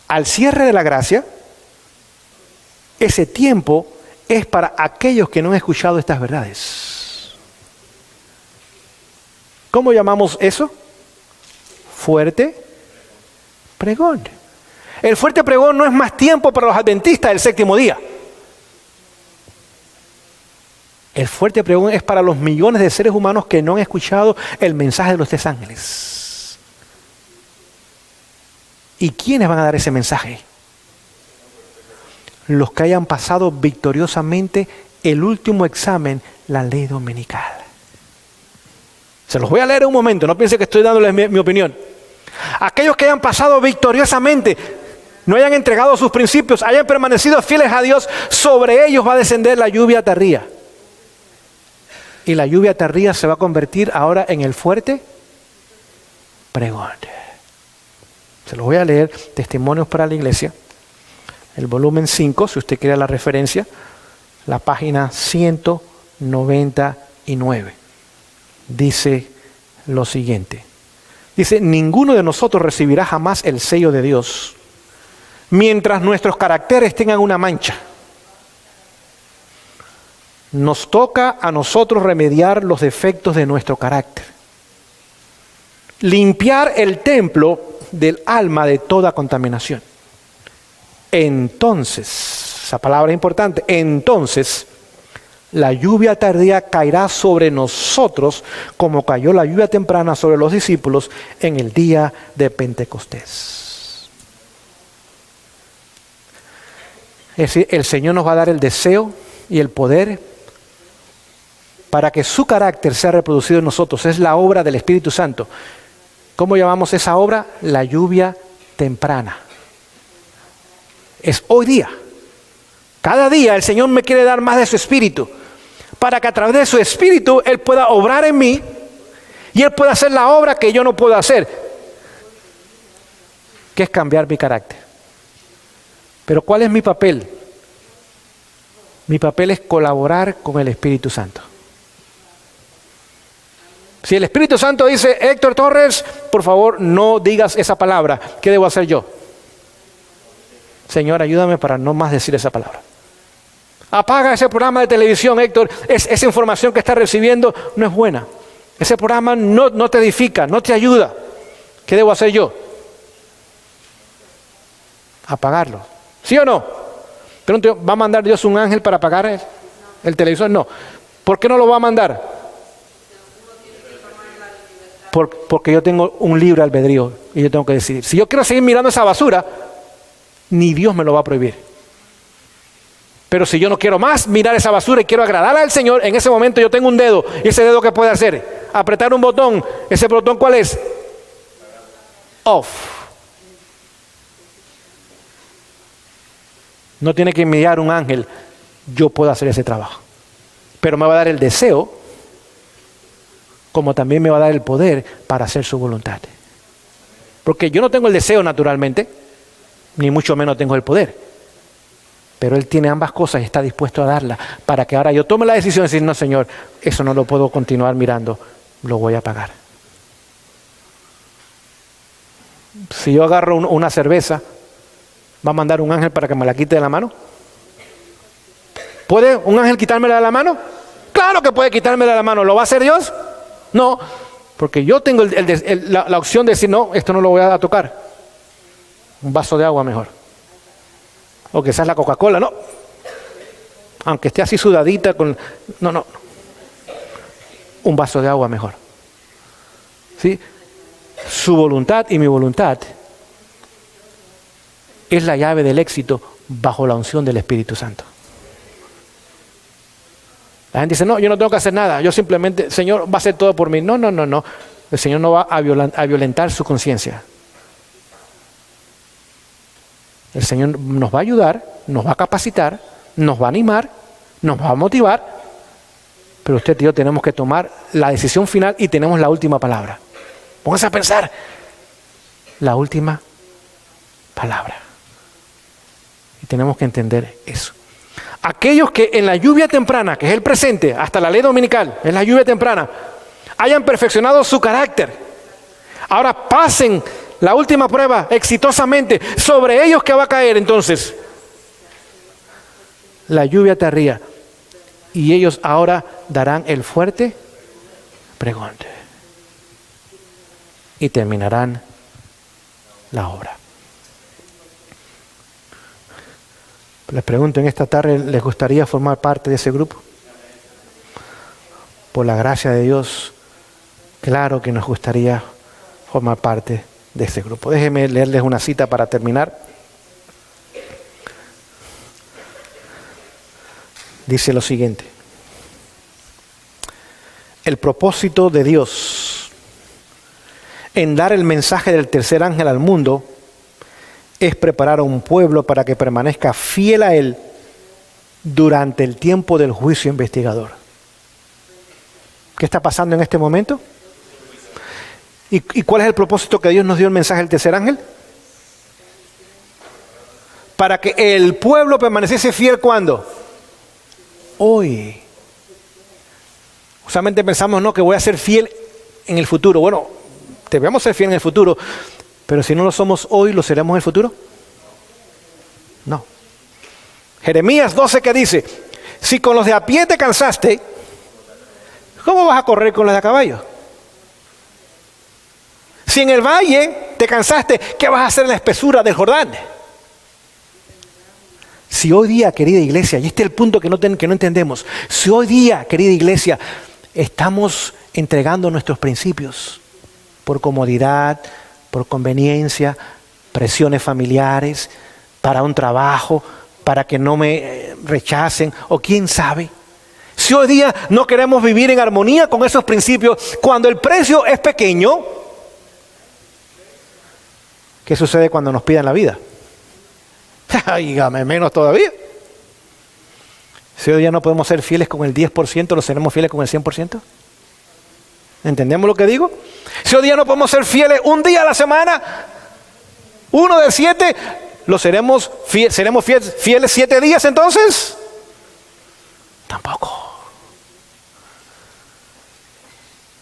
al cierre de la gracia, ese tiempo es para aquellos que no han escuchado estas verdades. ¿Cómo llamamos eso? Fuerte pregón. El fuerte pregón no es más tiempo para los adventistas del séptimo día. El fuerte pregón es para los millones de seres humanos que no han escuchado el mensaje de los 3 ángeles. ¿Y quiénes van a dar ese mensaje? Los que hayan pasado victoriosamente el último examen, la ley dominical. Se los voy a leer en un momento, no piensen que estoy dándoles mi opinión. Aquellos que hayan pasado victoriosamente, no hayan entregado sus principios, hayan permanecido fieles a Dios, sobre ellos va a descender la lluvia tardía. Y la lluvia tardía se va a convertir ahora en el fuerte pregón. Se los voy a leer, Testimonios para la Iglesia, el volumen 5, si usted quiere la referencia, la página 199. Dice lo siguiente. Dice, ninguno de nosotros recibirá jamás el sello de Dios mientras nuestros caracteres tengan una mancha. Nos toca a nosotros remediar los defectos de nuestro carácter. Limpiar el templo del alma de toda contaminación. Entonces, esa palabra es importante, entonces la lluvia tardía caerá sobre nosotros como cayó la lluvia temprana sobre los discípulos en el día de Pentecostés. Es decir, el Señor nos va a dar el deseo y el poder para que su carácter sea reproducido en nosotros. Es la obra del Espíritu Santo. ¿Cómo llamamos esa obra? La lluvia temprana. Es hoy día. Cada día el Señor me quiere dar más de su Espíritu, para que a través de su Espíritu Él pueda obrar en mí y Él pueda hacer la obra que yo no puedo hacer, que es cambiar mi carácter. Pero ¿cuál es mi papel? Mi papel es colaborar con el Espíritu Santo. Si el Espíritu Santo dice, Héctor Torres, por favor no digas esa palabra, ¿qué debo hacer yo? Señor, ayúdame para no más decir esa palabra. Apaga ese programa de televisión, Héctor. Esa información que estás recibiendo no es buena. Ese programa no te edifica, no te ayuda. ¿Qué debo hacer yo? Apagarlo. ¿Sí o no? Pero ¿va a mandar Dios un ángel para apagar el televisor? No. ¿Por qué no lo va a mandar? Porque yo tengo un libre albedrío y yo tengo que decidir. Si yo quiero seguir mirando esa basura, ni Dios me lo va a prohibir. Pero si yo no quiero más mirar esa basura y quiero agradar al Señor, en ese momento yo tengo un dedo. ¿Y ese dedo qué puede hacer? Apretar un botón. ¿Ese botón cuál es? Off. No tiene que enviar un ángel. Yo puedo hacer ese trabajo. Pero me va a dar el deseo, como también me va a dar el poder para hacer su voluntad. Porque yo no tengo el deseo naturalmente, ni mucho menos tengo el poder. Pero Él tiene ambas cosas y está dispuesto a darlas para que ahora yo tome la decisión de decir, no, Señor, eso no lo puedo continuar mirando, lo voy a pagar. Si yo agarro una cerveza, ¿va a mandar un ángel para que me la quite de la mano? ¿Puede un ángel quitármela de la mano? Claro que puede quitármela de la mano. ¿Lo va a hacer Dios? No, porque yo tengo la opción de decir, no, esto no lo voy a tocar. Un vaso de agua mejor. O quizás la Coca-Cola, no. Aunque esté así sudadita con... No. Un vaso de agua mejor. ¿Sí? Su voluntad y mi voluntad es la llave del éxito bajo la unción del Espíritu Santo. La gente dice, no, yo no tengo que hacer nada. Yo simplemente, Señor, va a hacer todo por mí. No. El Señor no va a violentar su conciencia. El Señor nos va a ayudar, nos va a capacitar, nos va a animar, nos va a motivar, pero usted y yo tenemos que tomar la decisión final y tenemos la última palabra. Pónganse a pensar, la última palabra. Y tenemos que entender eso. Aquellos que en la lluvia temprana, que es el presente, hasta la ley dominical, es la lluvia temprana, hayan perfeccionado su carácter, ahora pasen la última prueba exitosamente, sobre ellos que va a caer entonces la lluvia tardía, y ellos ahora darán el fuerte pregón y terminarán la obra. Les pregunto, en esta tarde, ¿les gustaría formar parte de ese grupo? por la gracia de Dios, claro que nos gustaría formar parte de este grupo. Déjenme leerles una cita para terminar. Dice lo siguiente: el propósito de Dios en dar el mensaje del tercer ángel al mundo es preparar a un pueblo para que permanezca fiel a Él durante el tiempo del juicio investigador. ¿Qué está pasando en este momento? ¿Y cuál es el propósito que Dios nos dio el mensaje del tercer ángel? Para que el pueblo permaneciese fiel, ¿cuándo? Hoy. Usualmente pensamos, no, que voy a ser fiel en el futuro. Bueno, debemos ser fiel en el futuro, pero si no lo somos hoy, ¿lo seremos en el futuro? No. Jeremías 12, que dice: si con los de a pie te cansaste, ¿cómo vas a correr con los de a caballo? Si en el valle te cansaste, ¿qué vas a hacer en la espesura del Jordán? Si hoy día, querida iglesia, y este es el punto que no entendemos, si hoy día, querida iglesia, estamos entregando nuestros principios por comodidad, por conveniencia, presiones familiares, para un trabajo, para que no me rechacen, o quién sabe. Si hoy día no queremos vivir en armonía con esos principios, cuando el precio es pequeño, ¿qué sucede cuando nos pidan la vida? Dígame, menos todavía. Si hoy día no podemos ser fieles con el 10%, ¿lo seremos fieles con el 100%? ¿Entendemos lo que digo? Si hoy día no podemos ser fieles un día a la semana, 1 de 7, ¿seremos fieles 7 días entonces? Tampoco.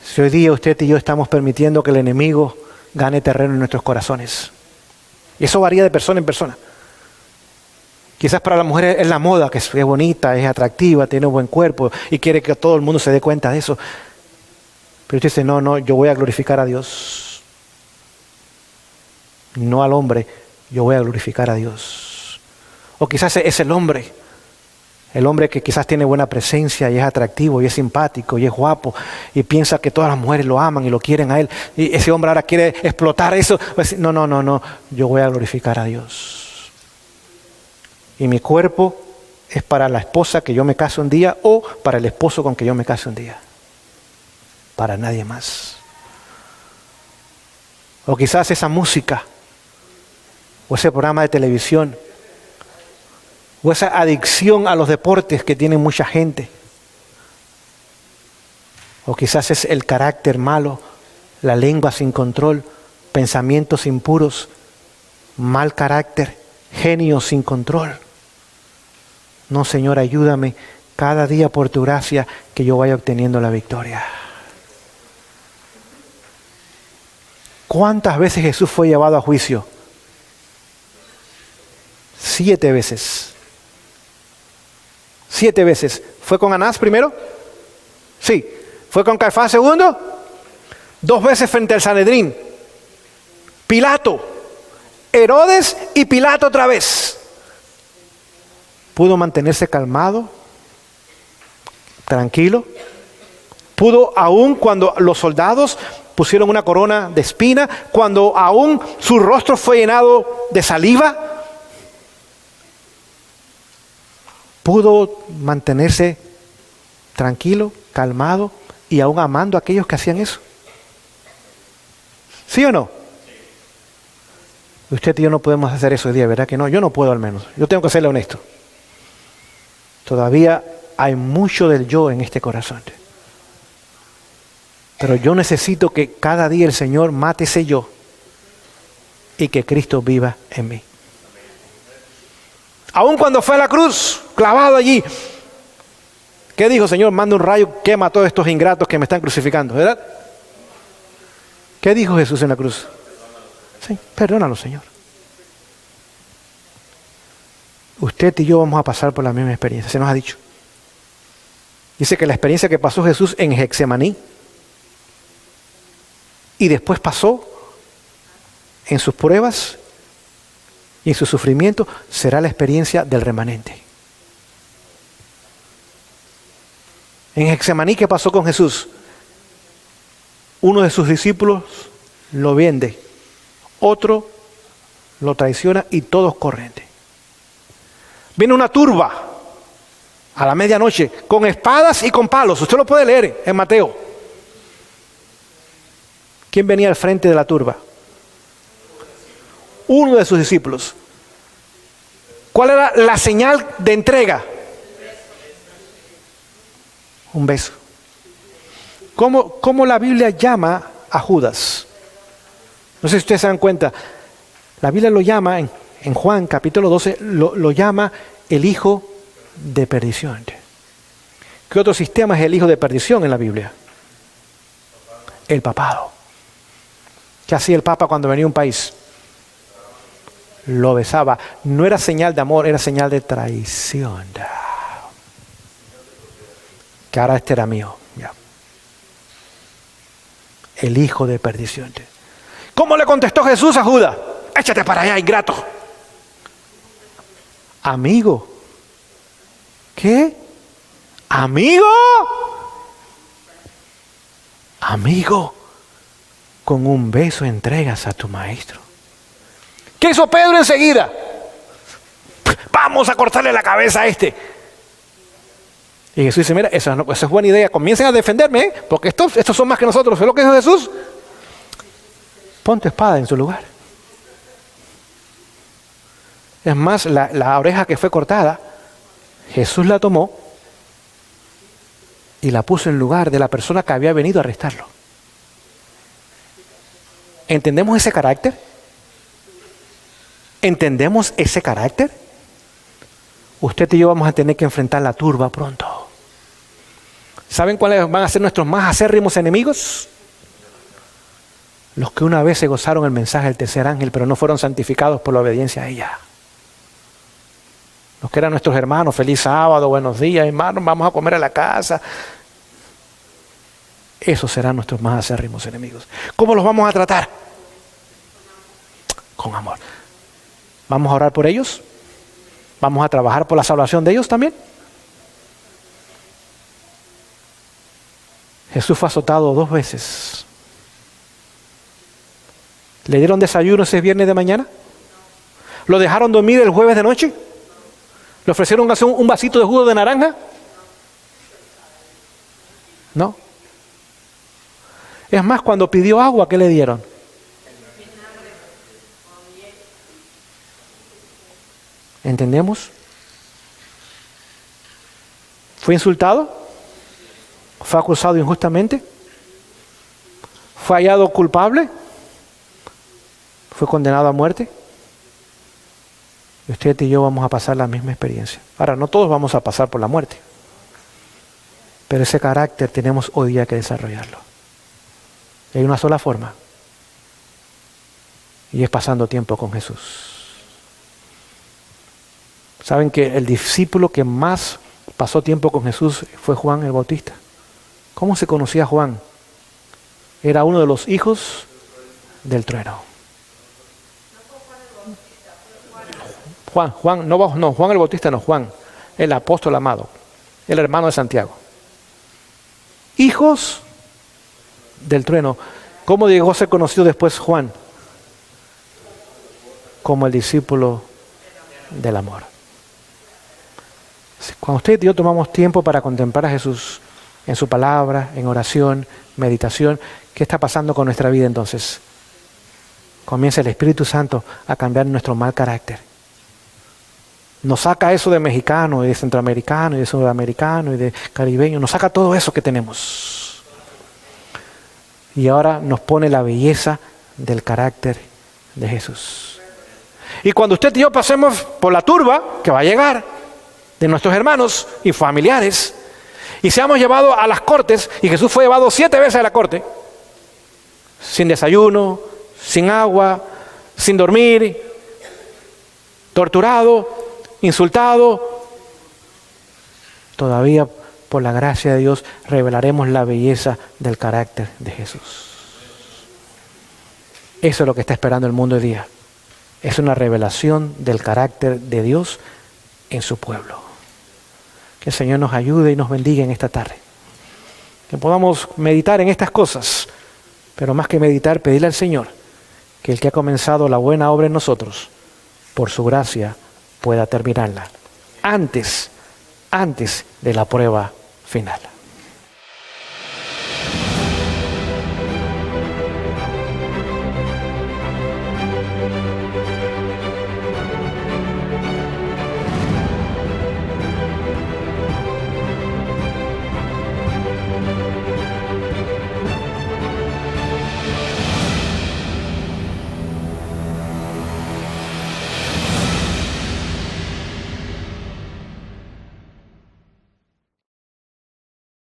Si hoy día usted y yo estamos permitiendo que el enemigo gane terreno en nuestros corazones, y eso varía de persona en persona. Quizás para la mujer es la moda, que es bonita, es atractiva, tiene un buen cuerpo y quiere que todo el mundo se dé cuenta de eso. Pero usted dice, no, yo voy a glorificar a Dios. No al hombre, yo voy a glorificar a Dios. O quizás es el hombre que quizás tiene buena presencia y es atractivo y es simpático y es guapo y piensa que todas las mujeres lo aman y lo quieren a él. Y ese hombre ahora quiere explotar eso. No, yo voy a glorificar a Dios. Y mi cuerpo es para la esposa que yo me case un día o para el esposo con que yo me case un día. Para nadie más. O quizás esa música, o ese programa de televisión, o esa adicción a los deportes que tiene mucha gente. O quizás es el carácter malo, la lengua sin control, pensamientos impuros, mal carácter, genio sin control. No, Señor, ayúdame cada día por tu gracia que yo vaya obteniendo la victoria. ¿Cuántas veces Jesús fue llevado a juicio? 7 veces. 7 veces. ¿Fue con Anás primero? Sí. ¿Fue con Caifás segundo? 2 veces frente al Sanedrín. Pilato. Herodes y Pilato otra vez. Pudo mantenerse calmado, tranquilo. Pudo, aún cuando los soldados pusieron una corona de espina, cuando aún su rostro fue llenado de saliva, pudo mantenerse tranquilo, calmado y aún amando a aquellos que hacían eso. ¿Sí o no? Usted y yo no podemos hacer eso hoy día, ¿verdad que no? Yo no puedo, al menos. Yo tengo que serle honesto. Todavía hay mucho del yo en este corazón. Pero yo necesito que cada día el Señor mate ese yo y que Cristo viva en mí. Aún cuando fue a la cruz, clavado allí, ¿qué dijo? Señor, manda un rayo, quema a todos estos ingratos que me están crucificando, ¿verdad? ¿Qué dijo Jesús en la cruz? Sí, perdónalo, Señor. Usted y yo vamos a pasar por la misma experiencia, se nos ha dicho. Dice que la experiencia que pasó Jesús en Getsemaní y después pasó en sus pruebas y en su sufrimiento será la experiencia del remanente. En Getsemaní, ¿qué pasó con Jesús? Uno de sus discípulos lo vende, otro lo traiciona y todos corren. Viene una turba a la medianoche con espadas y con palos. Usted lo puede leer en Mateo. ¿Quién venía al frente de la turba? Uno de sus discípulos. ¿Cuál era la señal de entrega? Un beso. ¿Cómo la Biblia llama a Judas? No sé si ustedes se dan cuenta. La Biblia lo llama, en Juan capítulo 12, lo llama el hijo de perdición. ¿Qué otro sistema es el hijo de perdición en la Biblia? El papado. ¿Qué hacía el papa cuando venía a un país? Lo besaba. No era señal de amor, era señal de traición. Que ahora este era mío. Ya. El hijo de perdición. ¿Cómo le contestó Jesús a Judas? Échate para allá, ingrato. Amigo. ¿Qué? ¿Amigo? Amigo. Con un beso entregas a tu maestro. ¿Qué hizo Pedro enseguida? Vamos a cortarle la cabeza a este. Y Jesús dice, mira, esa es buena idea. Comiencen a defenderme, porque estos son más que nosotros. ¿Es lo que dijo Jesús? Pon tu espada en su lugar. Es más, la oreja que fue cortada, Jesús la tomó y la puso en lugar de la persona que había venido a arrestarlo. ¿Entendemos ese carácter? ¿Entendemos ese carácter? Usted y yo vamos a tener que enfrentar la turba pronto. ¿Saben cuáles van a ser nuestros más acérrimos enemigos? Los que una vez se gozaron el mensaje del tercer ángel, pero no fueron santificados por la obediencia a ella. Los que eran nuestros hermanos, feliz sábado, buenos días, hermanos, vamos a comer a la casa. Esos serán nuestros más acérrimos enemigos. ¿Cómo los vamos a tratar? Con amor. ¿Vamos a orar por ellos? ¿Vamos a trabajar por la salvación de ellos también? Jesús fue azotado 2 veces. ¿Le dieron desayuno ese viernes de mañana? ¿Lo dejaron dormir el jueves de noche? ¿Le ofrecieron un vasito de jugo de naranja? No. Es más, cuando pidió agua, ¿qué le dieron? ¿Entendemos? ¿Fue insultado? ¿Fue acusado injustamente? ¿Fue hallado culpable? ¿Fue condenado a muerte? Y usted y yo vamos a pasar la misma experiencia. Ahora, no todos vamos a pasar por la muerte, pero ese carácter tenemos hoy día que desarrollarlo. Hay una sola forma, y es pasando tiempo con Jesús. ¿Saben que el discípulo que más pasó tiempo con Jesús fue Juan el Bautista? ¿Cómo se conocía a Juan? Era uno de los hijos del trueno. Juan el Bautista no, Juan, el apóstol amado, el hermano de Santiago. Hijos del trueno. ¿Cómo llegó a ser conocido después Juan? Como el discípulo del amor. Cuando usted y yo tomamos tiempo para contemplar a Jesús en su palabra, en oración, meditación, ¿qué está pasando con nuestra vida entonces? Comienza el Espíritu Santo a cambiar nuestro mal carácter. Nos saca eso de mexicano y de centroamericano y de sudamericano y de caribeño. Nos saca todo eso que tenemos. Y ahora nos pone la belleza del carácter de Jesús. Y cuando usted y yo pasemos por la turba que va a llegar de nuestros hermanos y familiares y seamos llevados a las cortes, y Jesús fue llevado 7 veces a la corte, sin desayuno, sin agua, sin dormir, torturado, insultado, todavía por la gracia de Dios revelaremos la belleza del carácter de Jesús. Eso es lo que está esperando el mundo hoy día. Es una revelación del carácter de Dios en su pueblo. Que el Señor nos ayude y nos bendiga en esta tarde. que podamos meditar en estas cosas, pero más que meditar, pedirle al Señor que el que ha comenzado la buena obra en nosotros, por su gracia, pueda terminarla antes de la prueba final.